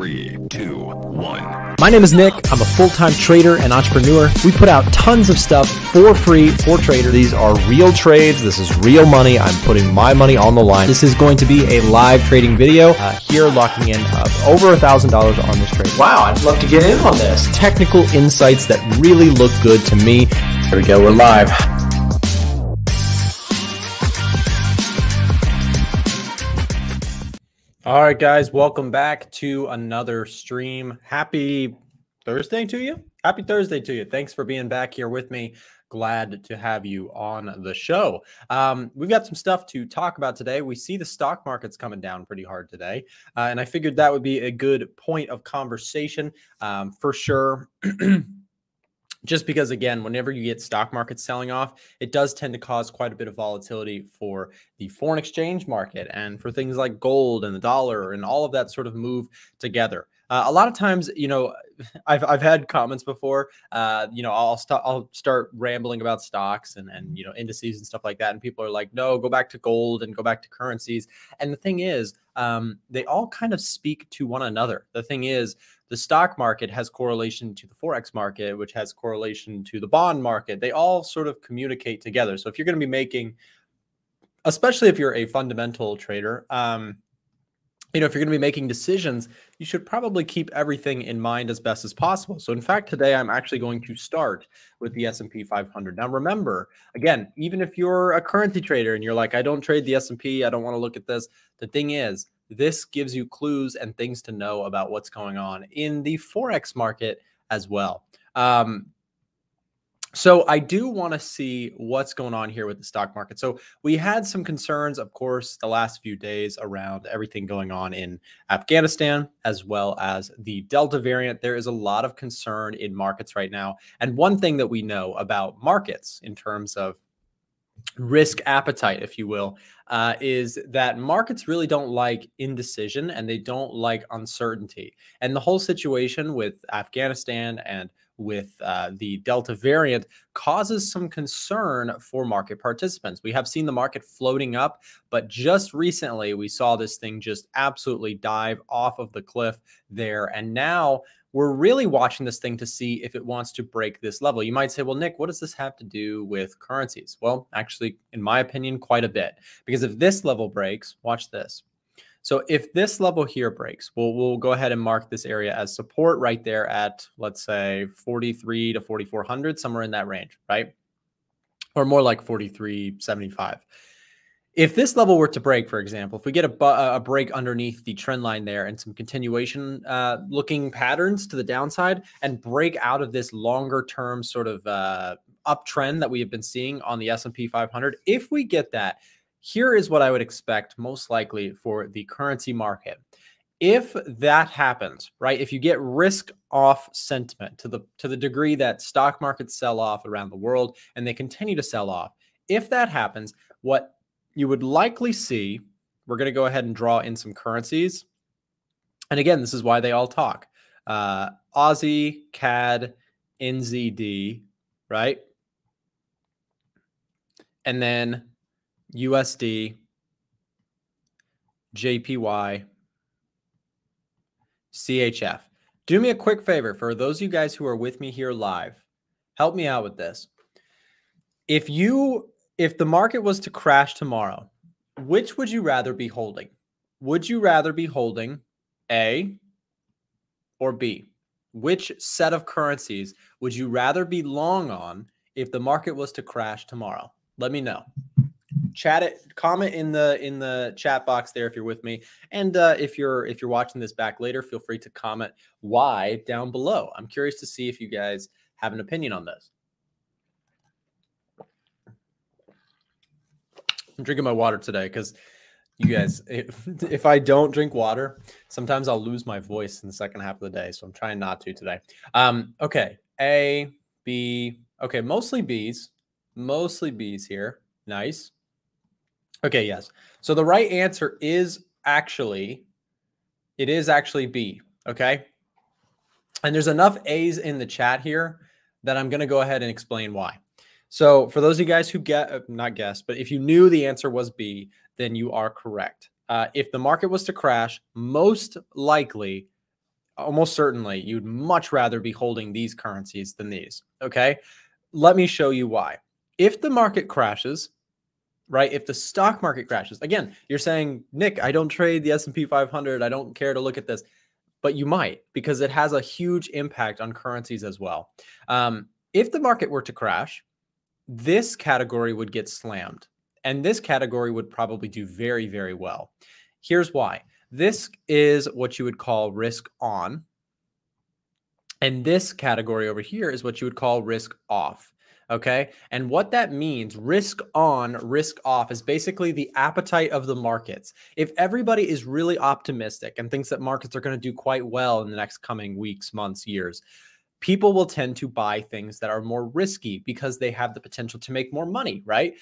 3, 2, 1. My name is Nick. I'm a full-time trader and entrepreneur. We put out tons of stuff for free for traders. These are real trades. This is real money. I'm putting my money on the line. This is going to be a live trading video. Here, locking in over $1,000 on this trade. Wow, I'd love to get in on this. Technical insights that really look good to me. Here we go. We're live. All right, guys, welcome back to another stream. Happy Thursday to you. Happy Thursday to you. Thanks for being back here with me. Glad to have you on the show. We've got some stuff to talk about today. We see the stock market's coming down pretty hard today, and I figured that would be a good point of conversation for sure. Just because, again, whenever you get stock markets selling off, it does tend to cause quite a bit of volatility for the foreign exchange market and for things like gold and the dollar and all of that sort of move together. A lot of times, you know, I've had comments before, you know, I'll start rambling about stocks and you know, indices and stuff like that. And people are like, no, go back to gold and go back to currencies. And the thing is, they all kind of speak to one another. The thing is, the stock market has correlation to the Forex market, which has correlation to the bond market. They all sort of communicate together. So if you're going to be making, especially if you're a fundamental trader, you know, if you're going to be making decisions, you should probably keep everything in mind as best as possible. So in fact, today I'm actually going to start with the S&P 500. Now, remember, again, even if you're a currency trader and you're like, I don't trade the S&P, I don't want to look at this. The thing is, this gives you clues and things to know about what's going on in the Forex market as well. So I do want to see what's going on here with the stock market. So we had some concerns, of course, the last few days around everything going on in Afghanistan, as well as the Delta variant. There is a lot of concern in markets right now. And one thing that we know about markets in terms of risk appetite, if you will, is that markets really don't like indecision and they don't like uncertainty. And the whole situation with Afghanistan and with the Delta variant causes some concern for market participants. We have seen the market floating up, but just recently we saw this thing just absolutely dive off of the cliff there. And now we're really watching this thing to see if it wants to break this level. You might say, well, Nick, what does this have to do with currencies? Well, actually, in my opinion, quite a bit. Because if this level breaks, watch this. So if this level here breaks, we'll go ahead and mark this area as support right there at, let's say, 43 to 4,400, somewhere in that range, right? Or more like 43.75. If this level were to break, for example, if we get a break underneath the trend line there and some continuation looking patterns to the downside and break out of this longer term sort of uptrend that we have been seeing on the S&P 500, if we get that, here is what I would expect most likely for the currency market. If that happens, right, if you get risk off sentiment to the degree that stock markets sell off around the world and they continue to sell off, if that happens, what you would likely see, we're going to go ahead and draw in some currencies. And again, this is why they all talk. Aussie, CAD, NZD, right? And then USD, JPY, CHF. Do me a quick favor for those of you guys who are with me here live. Help me out with this. If the market was to crash tomorrow, which would you rather be holding? Would you rather be holding A or B? Which set of currencies would you rather be long on if the market was to crash tomorrow? Let me know. Chat it, comment in the chat box there if you're with me. And if you're watching this back later, feel free to comment why down below. I'm curious to see if you guys have an opinion on this. I'm drinking my water today because you guys, if I don't drink water, sometimes I'll lose my voice in the second half of the day. So I'm trying not to today. Okay. A, B. Okay. Mostly B's here. Nice. Okay. Yes. So the right answer is actually B. Okay. And there's enough A's in the chat here that I'm going to go ahead and explain why. So for those of you guys who not guessed, but if you knew the answer was B, then you are correct. If the market was to crash, most likely almost certainly you'd much rather be holding these currencies than these. Okay. Let me show you why. If the market crashes, right? If the stock market crashes, again, you're saying, Nick, I don't trade the S&P 500. I don't care to look at this, but you might, because it has a huge impact on currencies as well. If the market were to crash, this category would get slammed, and this category would probably do very, very well. Here's why. This is what you would call risk on, and this category over here is what you would call risk off. Okay. And what that means, risk on, risk off, is basically the appetite of the markets. If everybody is really optimistic and thinks that markets are going to do quite well in the next coming weeks, months, years, people will tend to buy things that are more risky because they have the potential to make more money, right?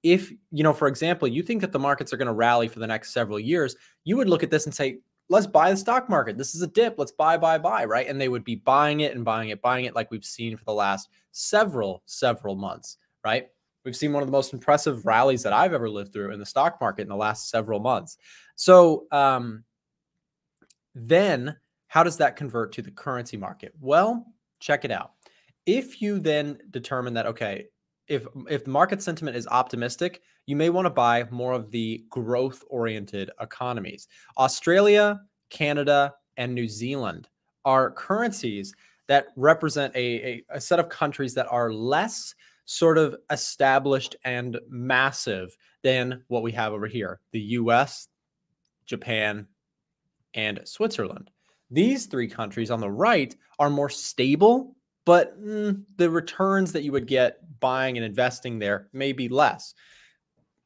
If, for example, you think that the markets are going to rally for the next several years, you would look at this and say, let's buy the stock market. This is a dip. Let's buy, right? And they would be buying it and buying it like we've seen for the last several months, right? We've seen one of the most impressive rallies that I've ever lived through in the stock market in the last several months. So then how does that convert to the currency market? Well, check it out. If you then determine that, okay, if the market sentiment is optimistic, you may want to buy more of the growth-oriented economies. Australia, Canada, and New Zealand are currencies that represent a set of countries that are less sort of established and massive than what we have over here, the US, Japan, and Switzerland. These three countries on the right are more stable, but the returns that you would get buying and investing there may be less.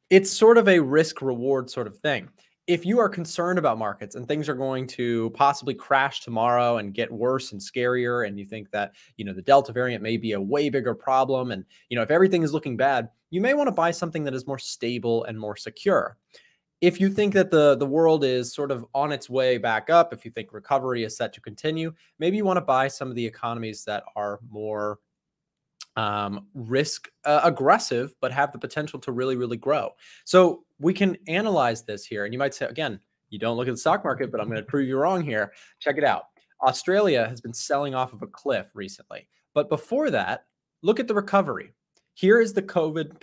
It's sort of a risk reward sort of thing. If you are concerned about markets and things are going to possibly crash tomorrow and get worse and scarier, and you think that, the Delta variant may be a way bigger problem, and, if everything is looking bad, you may want to buy something that is more stable and more secure. If you think that the world is sort of on its way back up, if you think recovery is set to continue, maybe you want to buy some of the economies that are more risk aggressive, but have the potential to really, really grow. So we can analyze this here. And you might say, again, you don't look at the stock market, but I'm going to prove you wrong here. Check it out. Australia has been selling off of a cliff recently. But before that, look at the recovery. Here is the COVID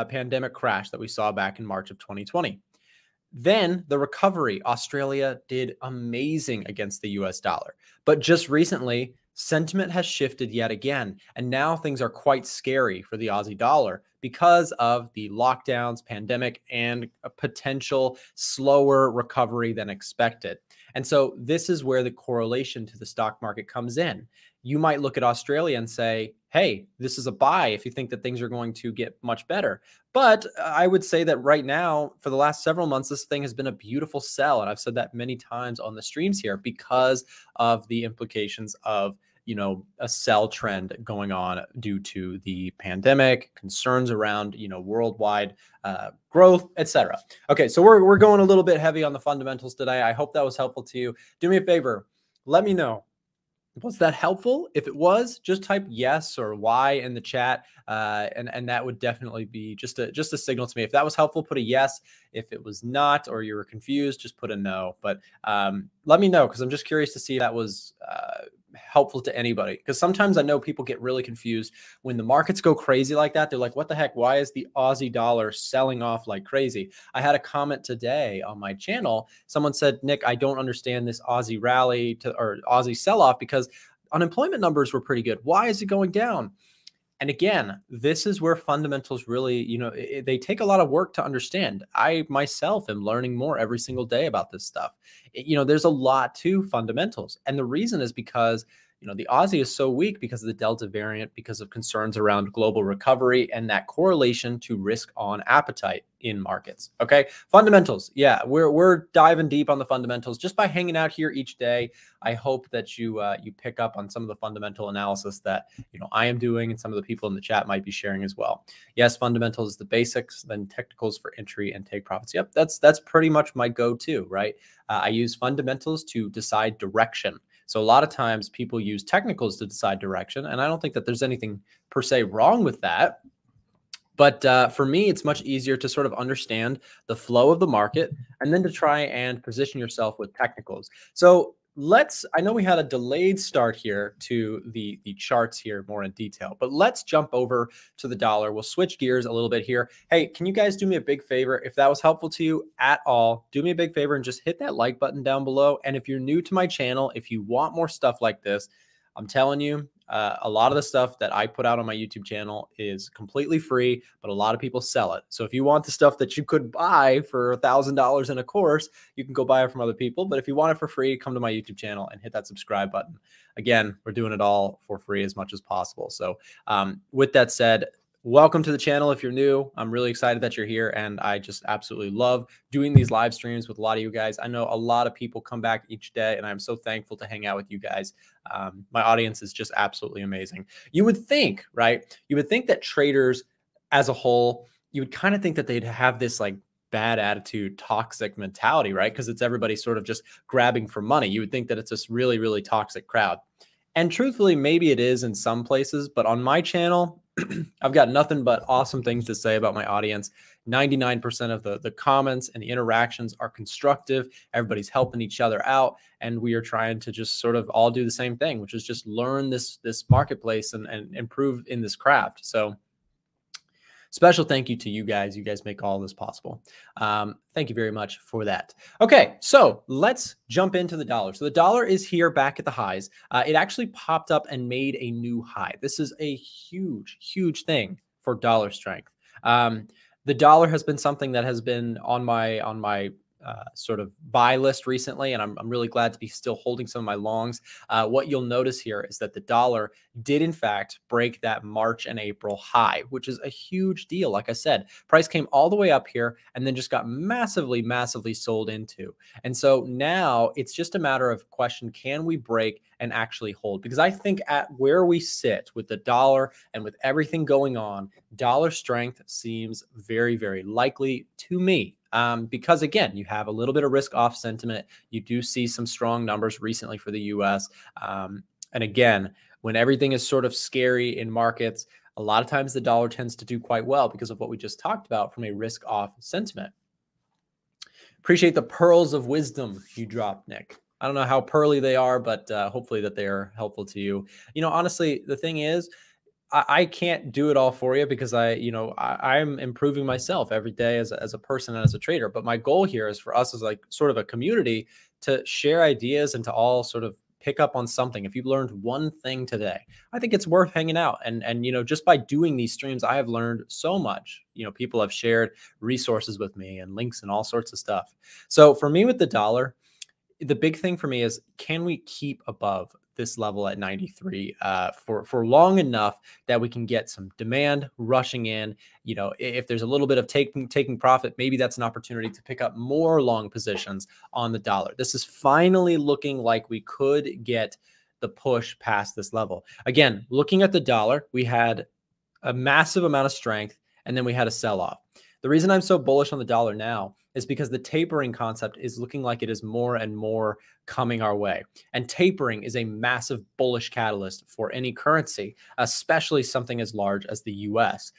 pandemic crash that we saw back in March of 2020. Then the recovery, Australia did amazing against the US dollar. But just recently, sentiment has shifted yet again. And now things are quite scary for the Aussie dollar because of the lockdowns, pandemic, and a potential slower recovery than expected. And so this is where the correlation to the stock market comes in. You might look at Australia and say, hey, this is a buy if you think that things are going to get much better. But I would say that right now, for the last several months, this thing has been a beautiful sell. And I've said that many times on the streams here because of the implications of, a sell trend going on due to the pandemic, concerns around, worldwide growth, etc. Okay, so we're going a little bit heavy on the fundamentals today. I hope that was helpful to you. Do me a favor. Let me know. Was that helpful? If it was, just type yes or Y in the chat, and that would definitely be just a signal to me. If that was helpful, put a yes. If it was not, or you were confused, just put a no. But let me know, because I'm just curious to see if that was helpful to anybody. Because sometimes I know people get really confused when the markets go crazy like that. They're like, what the heck? Why is the Aussie dollar selling off like crazy? I had a comment today on my channel. Someone said, Nick, I don't understand this Aussie rally or Aussie sell-off because unemployment numbers were pretty good. Why is it going down? And again, this is where fundamentals really, they take a lot of work to understand. I myself am learning more every single day about this stuff. There's a lot to fundamentals. And the reason is because, the Aussie is so weak because of the Delta variant, because of concerns around global recovery and that correlation to risk on appetite in markets. Okay. Fundamentals. Yeah. We're diving deep on the fundamentals just by hanging out here each day. I hope that you pick up on some of the fundamental analysis that, I am doing and some of the people in the chat might be sharing as well. Yes. Fundamentals is the basics, then technicals for entry and take profits. Yep. That's pretty much my go-to, right? I use fundamentals to decide direction. So a lot of times people use technicals to decide direction, and I don't think that there's anything per se wrong with that. But for me, it's much easier to sort of understand the flow of the market and then to try and position yourself with technicals. So I know we had a delayed start here to the charts here more in detail, but let's jump over to the dollar. We'll switch gears a little bit here. Hey, can you guys do me a big favor? If that was helpful to you at all, do me a big favor and just hit that like button down below. And if you're new to my channel, if you want more stuff like this, I'm telling you, a lot of the stuff that I put out on my YouTube channel is completely free, but a lot of people sell it. So if you want the stuff that you could buy for $1,000 in a course, you can go buy it from other people. But if you want it for free, come to my YouTube channel and hit that subscribe button. Again, we're doing it all for free as much as possible. So with that said, welcome to the channel. If you're new, I'm really excited that you're here. And I just absolutely love doing these live streams with a lot of you guys. I know a lot of people come back each day, and I'm so thankful to hang out with you guys. My audience is just absolutely amazing. You would think, right? You would think that traders as a whole, you would kind of think that they'd have this like bad attitude, toxic mentality, right? Because it's everybody sort of just grabbing for money. You would think that it's this really, really toxic crowd. And truthfully, maybe it is in some places, but on my channel, I've got nothing but awesome things to say about my audience. 99% of the comments and the interactions are constructive. Everybody's helping each other out. And we are trying to just sort of all do the same thing, which is just learn this marketplace and improve in this craft. So special thank you to you guys. You guys make all this possible. Thank you very much for that. Okay, so let's jump into the dollar. So the dollar is here back at the highs. It actually popped up and made a new high. This is a huge, huge thing for dollar strength. The dollar has been something that has been on my sort of buy list recently, and I'm really glad to be still holding some of my longs. What you'll notice here is that the dollar did in fact break that March and April high, which is a huge deal. Like I said, price came all the way up here and then just got massively, massively sold into. And so now it's just a matter of question, can we break and actually hold? Because I think at where we sit with the dollar and with everything going on, dollar strength seems very, very likely to me. Because again, you have a little bit of risk off sentiment. You do see some strong numbers recently for the US. And again, when everything is sort of scary in markets, a lot of times the dollar tends to do quite well because of what we just talked about from a risk off sentiment. Appreciate the pearls of wisdom you dropped, Nick. I don't know how pearly they are, but hopefully that they are helpful to you. You know, honestly, the thing is, I can't do it all for you because I'm improving myself every day as a person and as a trader. But my goal here is for us as like sort of a community to share ideas and to all sort of pick up on something. If you've learned one thing today, I think it's worth hanging out. And just by doing these streams, I have learned so much. People have shared resources with me and links and all sorts of stuff. So for me with the dollar, the big thing for me is, can we keep above this level at 93 for long enough that we can get some demand rushing in? If there's a little bit of taking profit, maybe that's an opportunity to pick up more long positions on the dollar. This is finally looking like we could get the push past this level. Again, looking at the dollar, we had a massive amount of strength and then we had a sell-off. The reason I'm so bullish on the dollar now is because the tapering concept is looking like it is more and more coming our way. And tapering is a massive bullish catalyst for any currency, especially something as large as the US.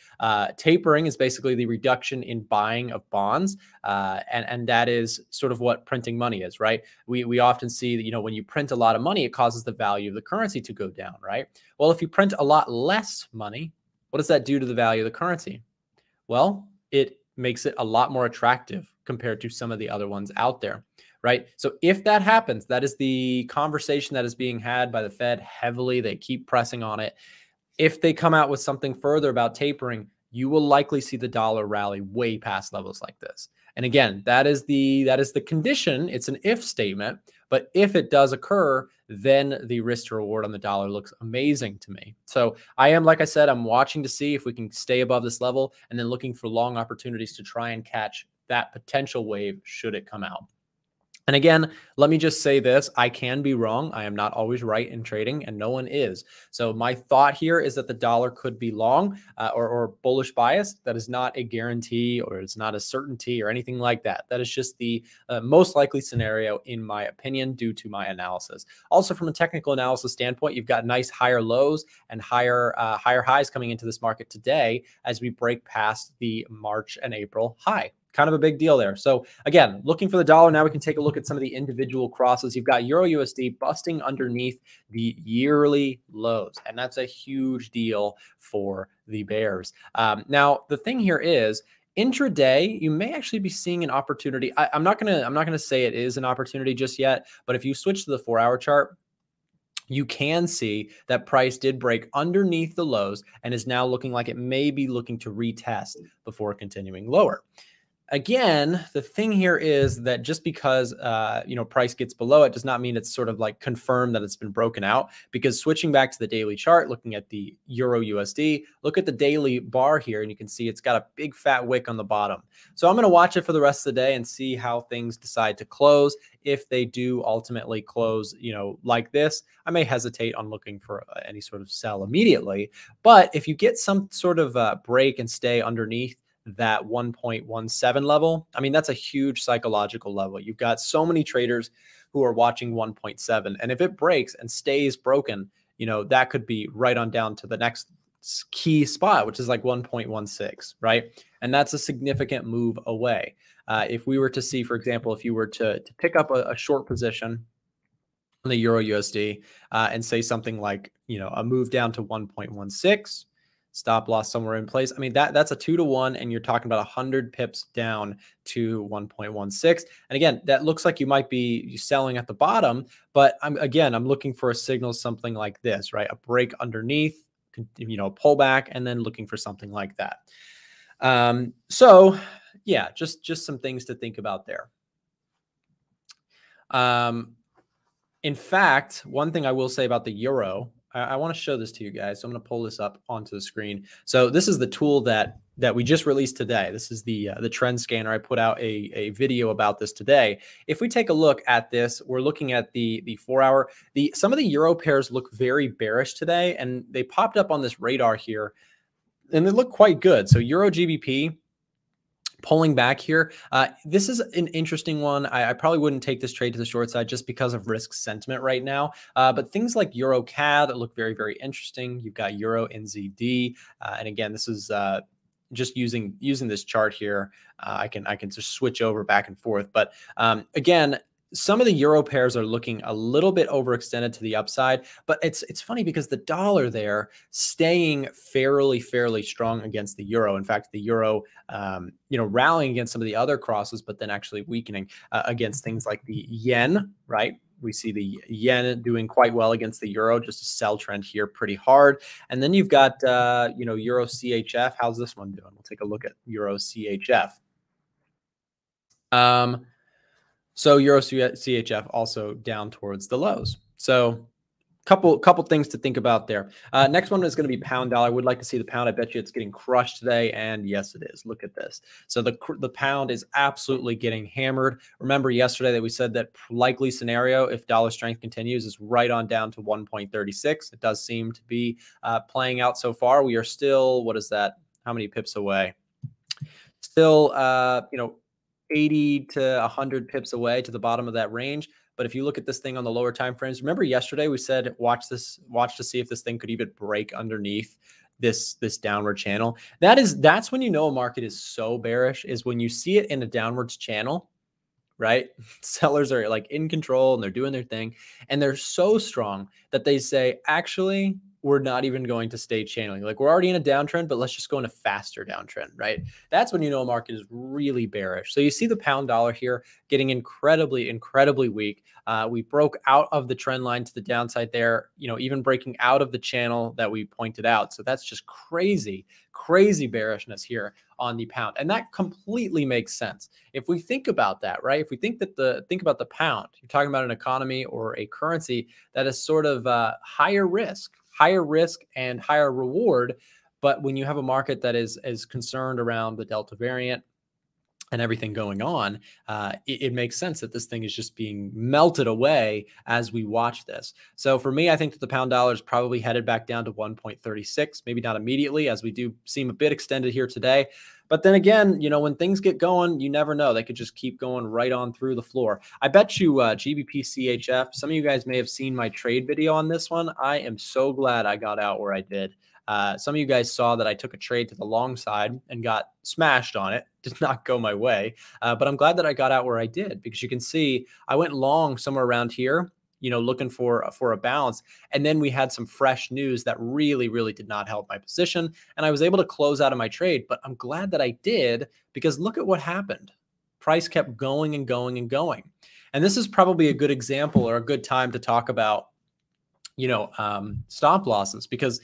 Tapering is basically the reduction in buying of bonds. And that is sort of what printing money is, right? We often see that, when you print a lot of money, it causes the value of the currency to go down, right? Well, if you print a lot less money, what does that do to the value of the currency? Well, it makes it a lot more attractive compared to some of the other ones out there, right? So if that happens, that is the conversation that is being had by the Fed heavily. They keep pressing on it. If they come out with something further about tapering, you will likely see the dollar rally way past levels like this. And again, that is the condition. It's an if statement, but if it does occur, then the risk to reward on the dollar looks amazing to me. So I am, like I said, I'm watching to see if we can stay above this level and then looking for long opportunities to try and catch that potential wave should it come out. And again, let me just say this, I can be wrong. I am not always right in trading and no one is. So my thought here is that the dollar could be long or bullish bias. That is not a guarantee or it's not a certainty or anything like that. That is just the most likely scenario in my opinion due to my analysis. Also from a technical analysis standpoint, you've got nice higher lows and higher highs coming into this market today as we break past the March and April high. kind of a big deal there. So again, looking for the dollar. Now we can take a look at some of the individual crosses. You've got Euro USD busting underneath the yearly lows, and that's a huge deal for the bears. Now the thing here is, intraday, you may actually be seeing an opportunity. I'm not gonna say it is an opportunity just yet, but if you switch to the 4-hour chart, you can see that price did break underneath the lows and is now looking like it may be looking to retest before continuing lower. Again, the thing here is that just because price gets below it does not mean it's sort of like confirmed that it's been broken out, because switching back to the daily chart, looking at the Euro USD, look at the daily bar here and you can see it's got a big fat wick on the bottom. So I'm going to watch it for the rest of the day and see how things decide to close. If they do ultimately close, like this, I may hesitate on looking for any sort of sell immediately. But if you get some sort of break and stay underneath that 1.17 level, I mean, that's a huge psychological level. You've got so many traders who are watching 1.7, and if it breaks and stays broken, that could be right on down to the next key spot, which is like 1.16, right? And that's a significant move away. If we were to see, for example, if you were to pick up a short position on the Euro USD and say something like, a move down to 1.16, stop loss somewhere in place. I mean, that's a 2-to-1, and you're talking about 100 pips down to 1.16. And again, that looks like you might be selling at the bottom, but I'm looking for a signal, something like this, right? A break underneath, pull back, and then looking for something like that. So yeah, just some things to think about there. In fact, one thing I will say about the euro, I want to show this to you guys. So I'm going to pull this up onto the screen. So this is the tool that we just released today. This is the trend scanner. I put out a video about this today. If we take a look at this, we're looking at the 4-hour. Some of the euro pairs look very bearish today, and they popped up on this radar here, and they look quite good. So Euro GBP pulling back here. This is an interesting one. I probably wouldn't take this trade to the short side just because of risk sentiment right now. But things like Euro CAD look very, very interesting. You've got Euro NZD. And again, this is just using this chart here. I can just switch over back and forth. But again, some of the euro pairs are looking a little bit overextended to the upside, but it's funny because the dollar there staying fairly strong against the euro. In fact, the euro, rallying against some of the other crosses, but then actually weakening against things like the yen, right? We see the yen doing quite well against the euro, just a sell trend here pretty hard. And then you've got, Euro CHF. How's this one doing? We'll take a look at Euro CHF. So Euro CHF also down towards the lows. So couple things to think about there. Next one is going to be pound dollar. I would like to see the pound. I bet you it's getting crushed today. And yes, it is. Look at this. So the pound is absolutely getting hammered. Remember yesterday that we said that likely scenario, if dollar strength continues, is right on down to 1.36. It does seem to be playing out so far. We are still, what is that? How many pips away? Still, 80 to 100 pips away to the bottom of that range. But if you look at this thing on the lower time frames, remember yesterday we said watch to see if this thing could even break underneath this downward channel. That's when a market is so bearish, is when you see it in a downwards channel, right? Sellers are like in control and they're doing their thing, and they're so strong that they say, actually, we're not even going to stay channeling. Like, we're already in a downtrend, but let's just go in a faster downtrend, right? That's when a market is really bearish. So you see the pound dollar here getting incredibly weak. We broke out of the trend line to the downside there, even breaking out of the channel that we pointed out. So that's just crazy bearishness here on the pound. And that completely makes sense. If we think about that, right? If we think about the pound, you're talking about an economy or a currency that is sort of higher risk and higher reward. But when you have a market that is concerned around the Delta variant and everything going on, it makes sense that this thing is just being melted away as we watch this. So for me, I think that the pound dollar is probably headed back down to 1.36, maybe not immediately, as we do seem a bit extended here today. But then again, when things get going, you never know. They could just keep going right on through the floor. I bet you GBP CHF, some of you guys may have seen my trade video on this one. I am so glad I got out where I did. Some of you guys saw that I took a trade to the long side and got smashed on it, did not go my way. But I'm glad that I got out where I did, because you can see I went long somewhere around here, looking for a bounce. And then we had some fresh news that really, really did not help my position. And I was able to close out of my trade, but I'm glad that I did, because look at what happened. Price kept going and going and going. And this is probably a good example, or a good time to talk about, stop losses, because,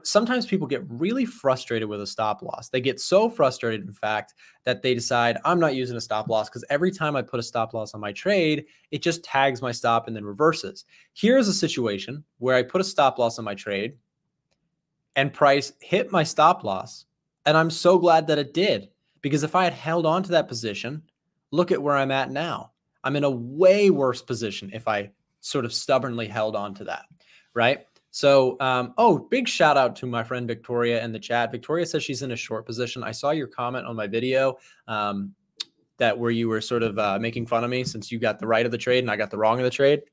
sometimes people get really frustrated with a stop loss. They get so frustrated, in fact, that they decide, I'm not using a stop loss, because every time I put a stop loss on my trade, it just tags my stop and then reverses. Here's a situation where I put a stop loss on my trade and price hit my stop loss. And I'm so glad that it did, because if I had held on to that position, look at where I'm at now. I'm in a way worse position if I sort of stubbornly held on to that, right? So, big shout out to my friend Victoria in the chat. Victoria says she's in a short position. I saw your comment on my video that where you were sort of making fun of me since you got the right of the trade and I got the wrong of the trade.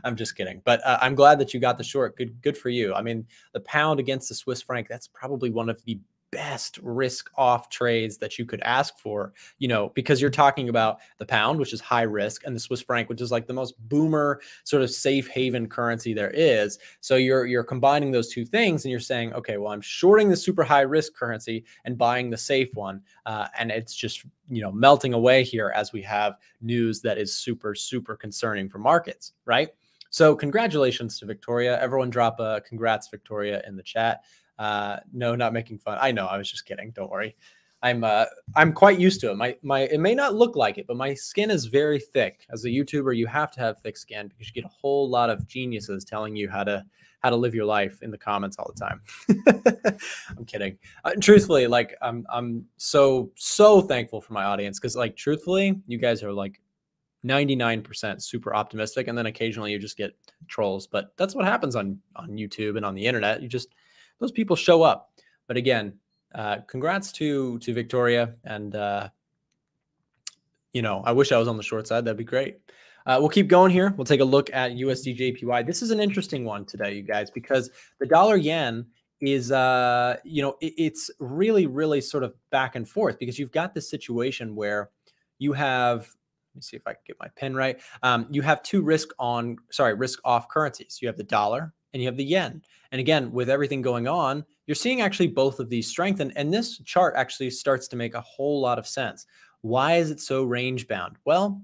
I'm just kidding. But I'm glad that you got the short. Good for you. I mean, the pound against the Swiss franc, that's probably one of the best risk off trades that you could ask for, because you're talking about the pound, which is high risk, and the Swiss franc, which is like the most boomer sort of safe haven currency there is. So you're combining those two things, and you're saying, okay, well, I'm shorting the super high risk currency and buying the safe one. And it's just, melting away here as we have news that is super, super concerning for markets, right? So congratulations to Victoria. Everyone drop a congrats, Victoria, in the chat. No, not making fun. I know, I was just kidding. Don't worry. I'm quite used to it. It may not look like it, but my skin is very thick. As a YouTuber, you have to have thick skin, because you get a whole lot of geniuses telling you how to live your life in the comments all the time. I'm kidding. Truthfully, like I'm so thankful for my audience, because like truthfully, you guys are like 99% super optimistic, and then occasionally you just get trolls. But that's what happens on YouTube and on the internet. Those people show up. But again, congrats to Victoria. And, I wish I was on the short side. That'd be great. We'll keep going here. We'll take a look at USD JPY. This is an interesting one today, you guys, because the dollar yen is, it's really, really sort of back and forth, because you've got this situation where you have, let me see if I can get my pen right. You have two risk off currencies. You have the dollar and you have the yen. And again, with everything going on, you're seeing actually both of these strengthen. And this chart actually starts to make a whole lot of sense. Why is it so range bound? Well,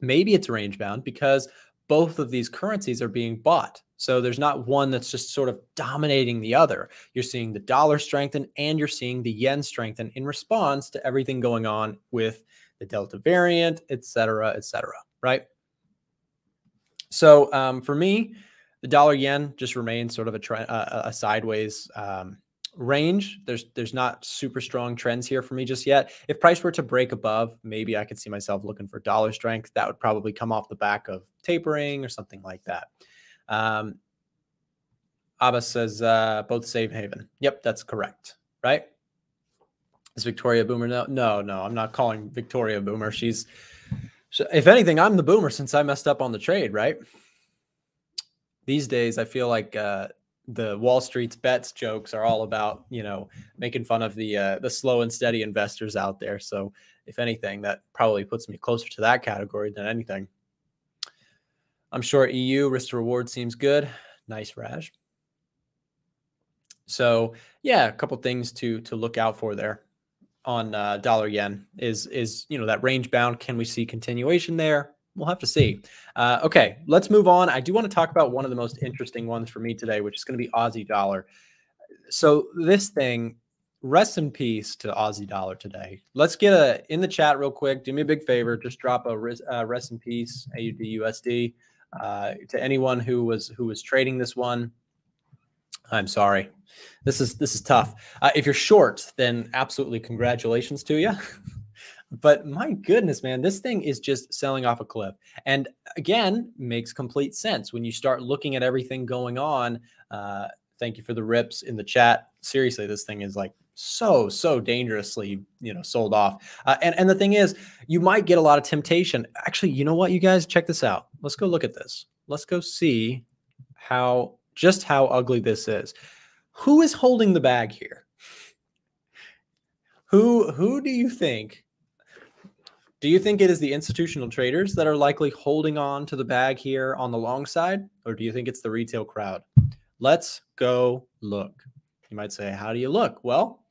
maybe it's range bound because both of these currencies are being bought. So there's not one that's just sort of dominating the other. You're seeing the dollar strengthen and you're seeing the yen strengthen in response to everything going on with the Delta variant, et cetera, right? So for me, the dollar yen just remains sort of a sideways range. There's not super strong trends here for me just yet. If price were to break above, maybe I could see myself looking for dollar strength. That would probably come off the back of tapering or something like that. Abbas says both safe haven. Yep, that's correct, right? Is Victoria boomer? No, I'm not calling Victoria boomer. If anything, I'm the boomer since I messed up on the trade, right? These days, I feel like the Wall Street's bets jokes are all about, making fun of the slow and steady investors out there. So if anything, that probably puts me closer to that category than anything. I'm sure EU risk to reward seems good. Nice, Raj. So yeah, a couple things to look out for there on dollar yen is that range bound. Can we see continuation there? We'll have to see. Okay, let's move on. I do want to talk about one of the most interesting ones for me today, which is going to be Aussie dollar. So this thing, rest in peace to Aussie dollar today. Let's get in the chat real quick. Do me a big favor. Just drop a rest in peace AUD USD to anyone who was trading this one. I'm sorry. This is tough. If you're short, then absolutely congratulations to you. But my goodness, man, this thing is just selling off a cliff. And again, makes complete sense when you start looking at everything going on. Thank you for the rips in the chat. Seriously, this thing is like so dangerously, sold off. And the thing is, you might get a lot of temptation. Actually, you know what, you guys, check this out. Let's go look at this. Let's go see just how ugly this is. Who is holding the bag here? Who do you think? Do you think it is the institutional traders that are likely holding on to the bag here on the long side, or do you think it's the retail crowd? Let's go look. You might say, how do you look? Well,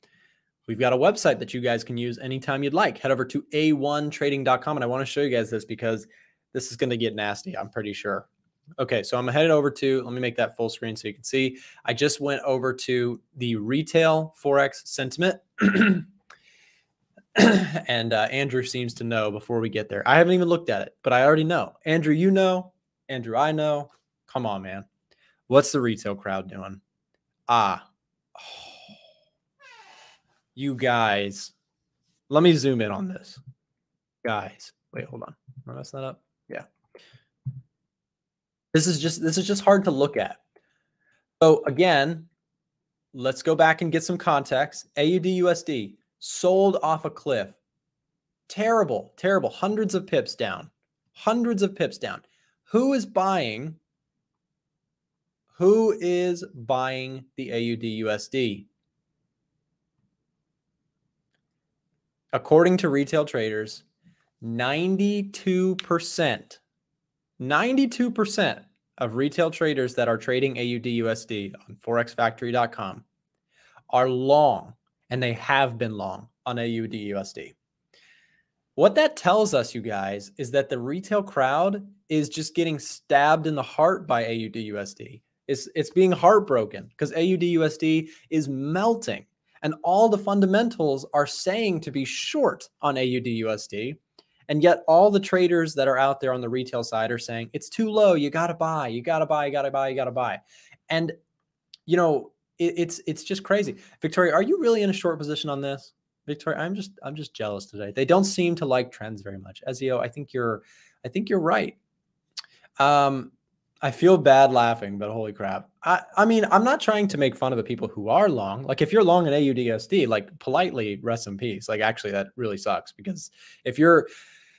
we've got a website that you guys can use anytime you'd like. Head over to a1trading.com, and I want to show you guys this because this is going to get nasty, I'm pretty sure. Okay, so I'm headed over to, let me make that full screen so you can see. I just went over to the retail Forex sentiment. And Andrew seems to know before we get there. I haven't even looked at it, but I already know. Andrew, you know. Andrew, I know. Come on, man. What's the retail crowd doing? You guys. Let me zoom in on this. Guys. Wait, hold on. Am I messing that up? Yeah. This is just hard to look at. So again, let's go back and get some context. AUD USD sold off a cliff. Terrible, terrible. Hundreds of pips down. Hundreds of pips down. Who is buying? Who is buying the AUD USD? According to retail traders, 92% of retail traders that are trading AUD USD on forexfactory.com are long, and they have been long on AUD USD. What that tells us, you guys, is that the retail crowd is just getting stabbed in the heart by AUD USD. It's being heartbroken because AUD USD is melting, and all the fundamentals are saying to be short on AUD USD. And yet all the traders that are out there on the retail side are saying it's too low. You got to buy, you got to buy, you got to buy, you got to buy. And, you know, it's just crazy. Victoria, are you really in a short position on this? Victoria, I'm just jealous today. They don't seem to like trends very much. Ezio, I think you're right. I feel bad laughing, but holy crap. I mean, I'm not trying to make fun of the people who are long. Like if you're long in AUDUSD, like politely rest in peace. Like actually that really sucks because if you're,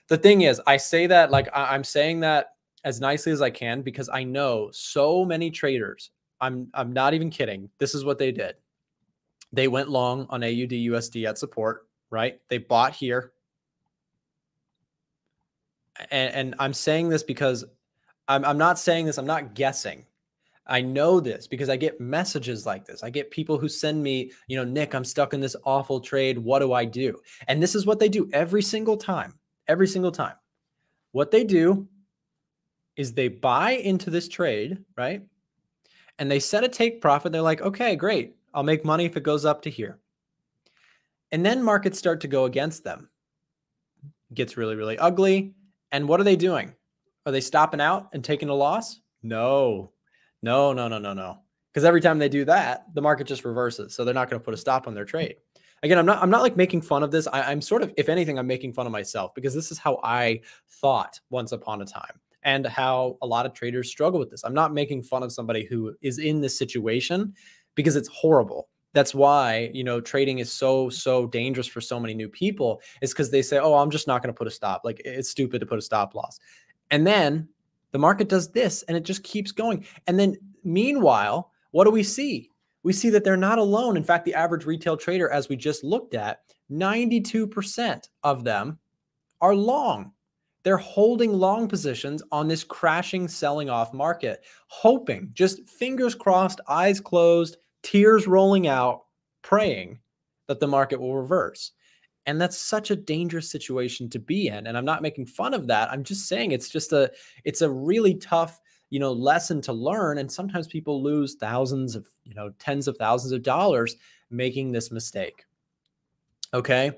the thing is, I say that like I'm saying that as nicely as I can because I know so many traders. I'm not even kidding. This is what they did. They went long on AUDUSD at support, right? They bought here. And I'm saying this because I'm not saying this. I'm not guessing. I know this because I get messages like this. I get people who send me, you know, Nick, I'm stuck in this awful trade. What do I do? And this is what they do every single time. Every single time. What they do is they buy into this trade, right? And they set a take profit. They're like, okay, great. I'll make money if it goes up to here. And then markets start to go against them. It gets really, really ugly. And what are they doing? Are they stopping out and taking a loss? No. Because every time they do that, the market just reverses. So they're not going to put a stop on their trade. Again, I'm not like making fun of this. I'm sort of, if anything, I'm making fun of myself because this is how I thought once upon a time and how a lot of traders struggle with this. I'm not making fun of somebody who is in this situation because it's horrible. That's why, you know, trading is so dangerous for so many new people is because they say, oh, I'm just not going to put a stop. Like it's stupid to put a stop loss. And then the market does this and it just keeps going. And then meanwhile, what do we see? We see that they're not alone. In fact, the average retail trader, as we just looked at, 92% of them are long. They're holding long positions on this crashing, selling off market, hoping, just fingers crossed, eyes closed, tears rolling out, praying that the market will reverse. And that's such a dangerous situation to be in. And I'm not making fun of that. I'm just saying it's a really tough, you know, lesson to learn. And sometimes people lose thousands of, you know, tens of thousands of dollars making this mistake. Okay.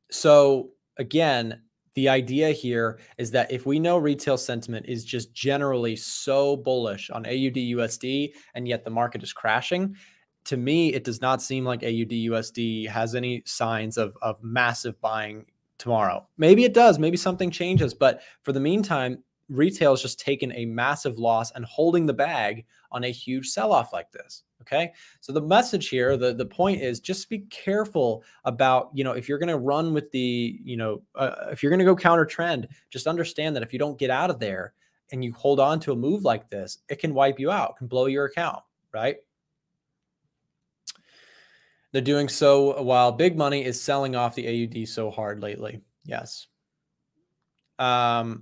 So again, the idea here is that if we know retail sentiment is just generally so bullish on AUD/USD, and yet the market is crashing, to me, it does not seem like AUD/USD has any signs of massive buying tomorrow. Maybe it does. Maybe something changes. But for the meantime, retail is just taking a massive loss and holding the bag on a huge sell-off like this. Okay. So the message here, the point is just be careful about, you know, if you're going to run with the, you know, if you're going to go counter trend, just understand that if you don't get out of there and you hold on to a move like this, it can wipe you out, can blow your account, right? They're doing so while big money is selling off the AUD so hard lately. Yes. Renesha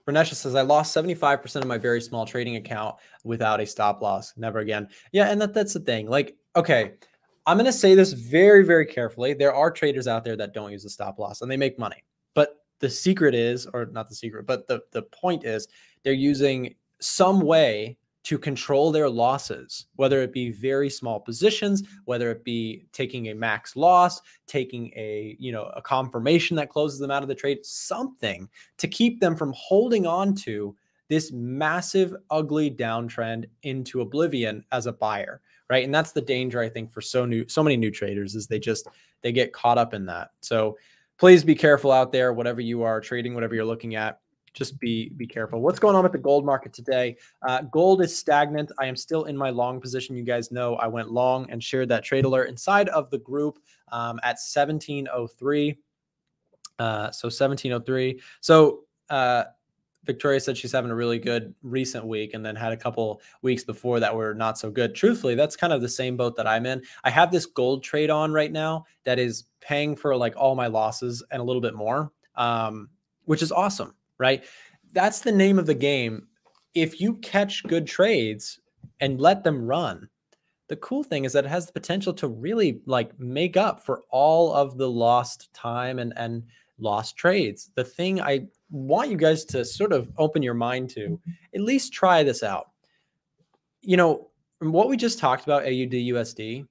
says, I lost 75% of my very small trading account without a stop loss. Never again. Yeah, and that's the thing. Like, okay, I'm going to say this very, very carefully. There are traders out there that don't use a stop loss and they make money. But the secret is, or not the secret, but the point is they're using some way to control their losses, whether it be very small positions, whether it be taking a max loss, taking a confirmation that closes them out of the trade, something to keep them from holding on to this massive, ugly downtrend into oblivion as a buyer, right? And that's the danger, I think, for so many new traders is they get caught up in that. So please be careful out there, whatever you are trading, whatever you're looking at. Just be careful. What's going on with the gold market today? Gold is stagnant. I am still in my long position. You guys know I went long and shared that trade alert inside of the group at 1703. So 1703. So Victoria said she's having a really good recent week and then had a couple weeks before that were not so good. Truthfully, that's kind of the same boat that I'm in. I have this gold trade on right now that is paying for like all my losses and a little bit more, which is awesome. Right? That's the name of the game. If you catch good trades and let them run, the cool thing is that it has the potential to really like make up for all of the lost time and lost trades. The thing I want you guys to sort of open your mind to, at least try this out. From what we just talked about, AUD USD,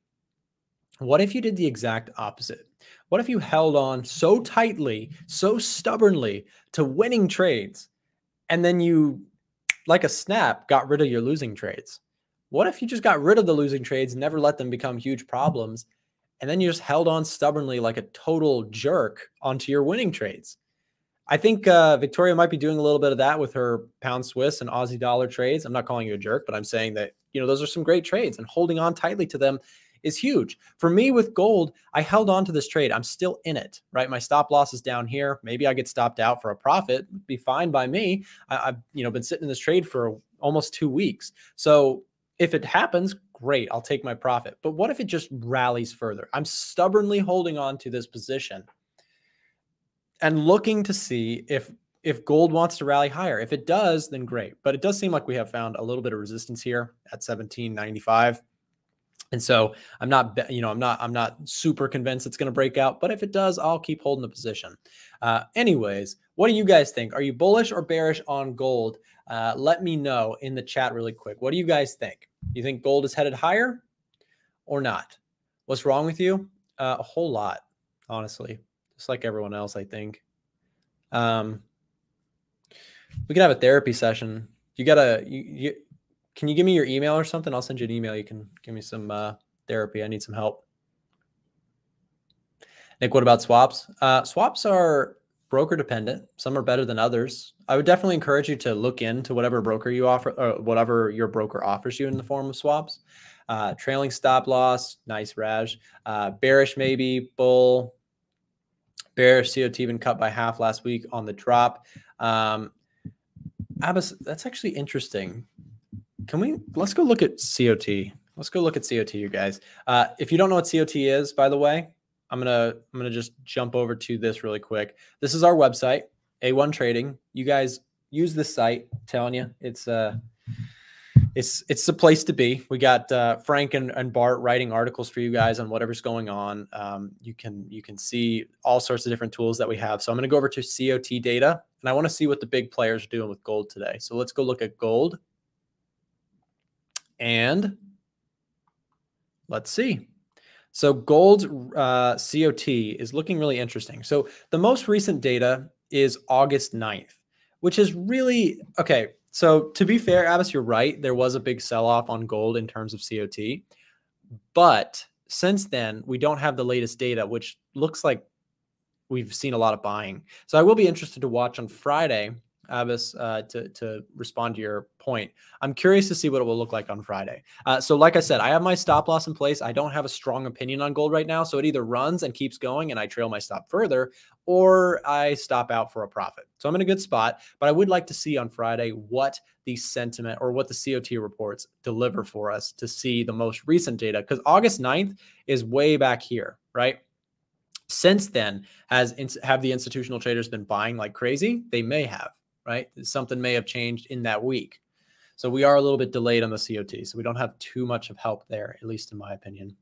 what if you did the exact opposite? What if you held on so tightly, so stubbornly to winning trades, and then you, like a snap, got rid of your losing trades? What if you just got rid of the losing trades, never let them become huge problems, and then you just held on stubbornly like a total jerk onto your winning trades? I think Victoria might be doing a little bit of that with her pound Swiss and Aussie dollar trades. I'm not calling you a jerk, but I'm saying that, those are some great trades, and holding on tightly to them is huge. For me with gold, I held on to this trade. I'm still in it, right? My stop loss is down here. Maybe I get stopped out for a profit. It'd be fine by me. I've been sitting in this trade for almost 2 weeks. So if it happens, great, I'll take my profit. But what if it just rallies further? I'm stubbornly holding on to this position and looking to see if gold wants to rally higher. If it does, then great. But it does seem like we have found a little bit of resistance here at 1795. And so I'm not super convinced it's going to break out, but if it does, I'll keep holding the position. Anyways, what do you guys think? Are you bullish or bearish on gold? Let me know in the chat really quick. What do you guys think? Do you think gold is headed higher or not? What's wrong with you? A whole lot, honestly, just like everyone else, I think. We could have a therapy session. Can you give me your email or something? I'll send you an email. You can give me some therapy. I need some help. Nick, what about swaps? Swaps are broker dependent. Some are better than others. I would definitely encourage you to look into whatever broker you offer, or whatever your broker offers you in the form of swaps. Trailing stop loss, nice Raj. Bearish maybe, bull. Bearish COT been cut by half last week on the drop. Abbas, that's actually interesting. Let's go look at COT. Let's go look at COT, you guys. If you don't know what COT is, by the way, I'm gonna just jump over to this really quick. This is our website, A1 Trading. You guys use this site. I'm telling you, it's the place to be. We got Frank and Bart writing articles for you guys on whatever's going on. You can see all sorts of different tools that we have. So I'm gonna go over to COT data, and I want to see what the big players are doing with gold today. So let's go look at gold. And let's see. So gold's COT is looking really interesting. So the most recent data is August 9th, which is really, okay. So to be fair, Abbas, you're right. There was a big sell-off on gold in terms of COT. But since then, we don't have the latest data, which looks like we've seen a lot of buying. So I will be interested to watch on Friday Abbas, to respond to your point. I'm curious to see what it will look like on Friday. So like I said, I have my stop loss in place. I don't have a strong opinion on gold right now. So it either runs and keeps going and I trail my stop further, or I stop out for a profit. So I'm in a good spot, but I would like to see on Friday what the sentiment or what the COT reports deliver for us to see the most recent data, because August 9th is way back here, right? Since then, have the institutional traders been buying like crazy? They may have, right? Something may have changed in that week. So we are a little bit delayed on the COT. So we don't have too much of help there, at least in my opinion.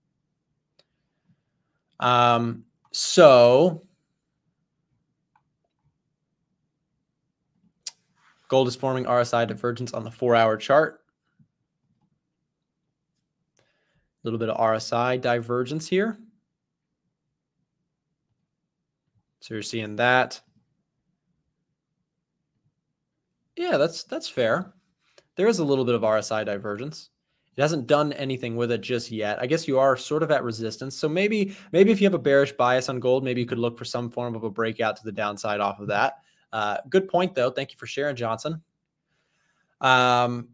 So gold is forming RSI divergence on the 4-hour chart. A little bit of RSI divergence here. So you're seeing that. Yeah, that's fair. There is a little bit of RSI divergence. It hasn't done anything with it just yet. I guess you are sort of at resistance. So maybe if you have a bearish bias on gold, maybe you could look for some form of a breakout to the downside off of that. Good point, though. Thank you for sharing, Johnson. How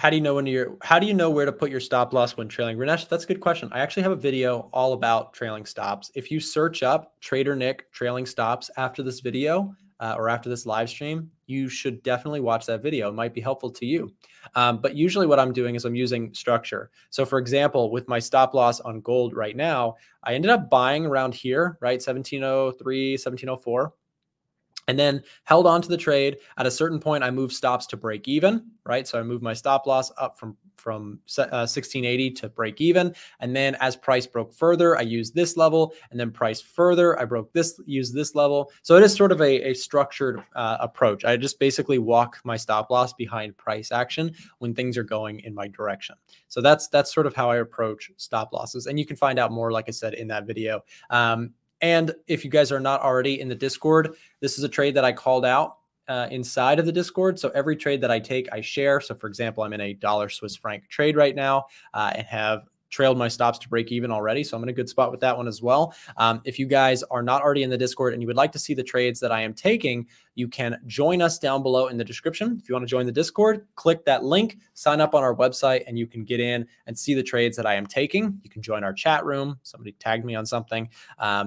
do you know where to put your stop loss when trailing? Ranesh, that's a good question. I actually have a video all about trailing stops. If you search up Trader Nick trailing stops after this video, or after this live stream, you should definitely watch that video. It might be helpful to you. But usually what I'm doing is I'm using structure. So for example, with my stop loss on gold right now, I ended up buying around here, right? 1703, 1704. And then held on to the trade. At a certain point, I moved stops to break even, right? So I moved my stop loss up from 1680 to break even. And then as price broke further, I used this level, and then price further, I used this level. So it is sort of a structured approach. I just basically walk my stop loss behind price action when things are going in my direction. So that's sort of how I approach stop losses. And you can find out more, like I said, in that video. And if you guys are not already in the Discord, this is a trade that I called out inside of the Discord. So every trade that I take, I share. So for example, I'm in a dollar Swiss franc trade right now and have trailed my stops to break even already. So I'm in a good spot with that one as well. If you guys are not already in the Discord and you would like to see the trades that I am taking, you can join us down below in the description. If you want to join the Discord, click that link, sign up on our website, and you can get in and see the trades that I am taking. You can join our chat room. Somebody tagged me on something.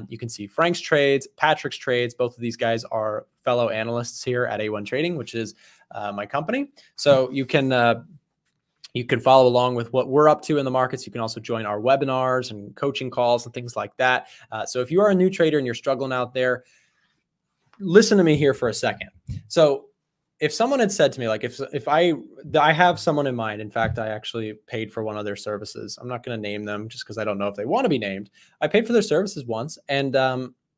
You can see Frank's trades, Patrick's trades. Both of these guys are fellow analysts here at A1 Trading, which is my company. So you can follow along with what we're up to in the markets. You can also join our webinars and coaching calls and things like that. So if you are a new trader and you're struggling out there, listen to me here for a second. So if someone had said to me, like if I have someone in mind, in fact, I actually paid for one of their services. I'm not going to name them just because I don't know if they want to be named. I paid for their services once. And,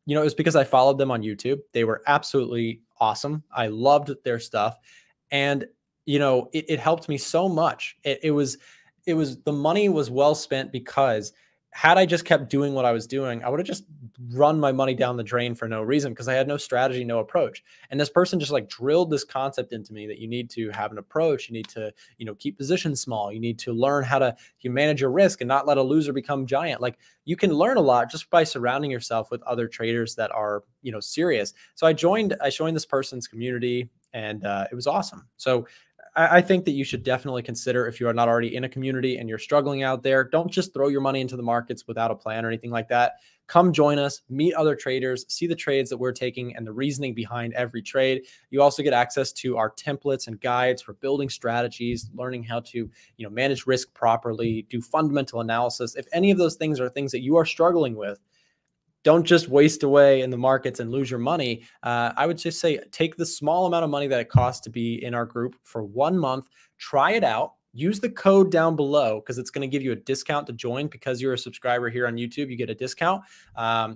it was because I followed them on YouTube. They were absolutely awesome. I loved their stuff. And it helped me so much. It was the money was well spent, because had I just kept doing what I was doing, I would have just run my money down the drain for no reason, because I had no strategy, no approach. And this person just like drilled this concept into me that you need to have an approach. You need to, keep positions small. You need to learn how to manage your risk and not let a loser become giant. Like, you can learn a lot just by surrounding yourself with other traders that are, serious. So I joined this person's community, and it was awesome. So I think that you should definitely consider, if you are not already in a community and you're struggling out there, don't just throw your money into the markets without a plan or anything like that. Come join us, meet other traders, see the trades that we're taking and the reasoning behind every trade. You also get access to our templates and guides for building strategies, learning how to, manage risk properly, do fundamental analysis. If any of those things are things that you are struggling with, don't just waste away in the markets and lose your money. I would just say take the small amount of money that it costs to be in our group for 1 month. Try it out. Use the code down below, because it's going to give you a discount to join. Because you're a subscriber here on YouTube, you get a discount.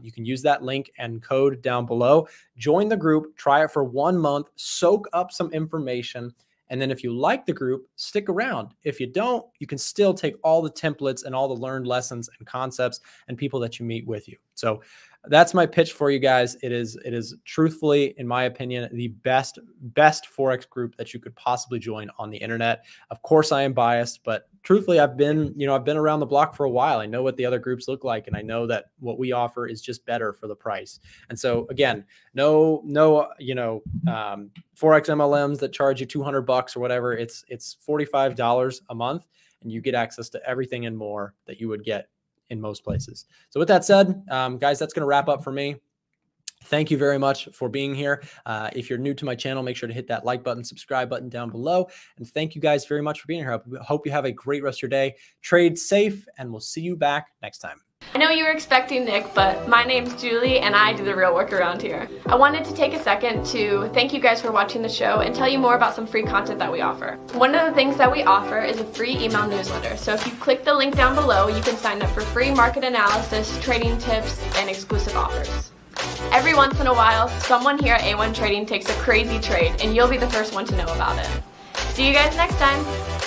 You can use that link and code down below. Join the group. Try it for 1 month. Soak up some information. And then if you like the group, stick around. If you don't, you can still take all the templates and all the learned lessons and concepts and people that you meet with you. So that's my pitch for you guys. It is truthfully, in my opinion, the best Forex group that you could possibly join on the internet. Of course, I am biased, but truthfully, I've been around the block for a while. I know what the other groups look like, and I know that what we offer is just better for the price. And so again, no, Forex MLMs that charge you $200 or whatever. It's $45 a month, and you get access to everything and more that you would get in most places. So with that said, guys, that's going to wrap up for me. Thank you very much for being here. If you're new to my channel, make sure to hit that like button, subscribe button down below. And thank you guys very much for being here. I hope you have a great rest of your day. Trade safe, and we'll see you back next time. I know you were expecting Nick, but my name's Julie and I do the real work around here. I wanted to take a second to thank you guys for watching the show and tell you more about some free content that we offer. One of the things that we offer is a free email newsletter. So if you click the link down below, you can sign up for free market analysis, trading tips, and exclusive offers. Every once in a while, someone here at A1 Trading takes a crazy trade and you'll be the first one to know about it. See you guys next time.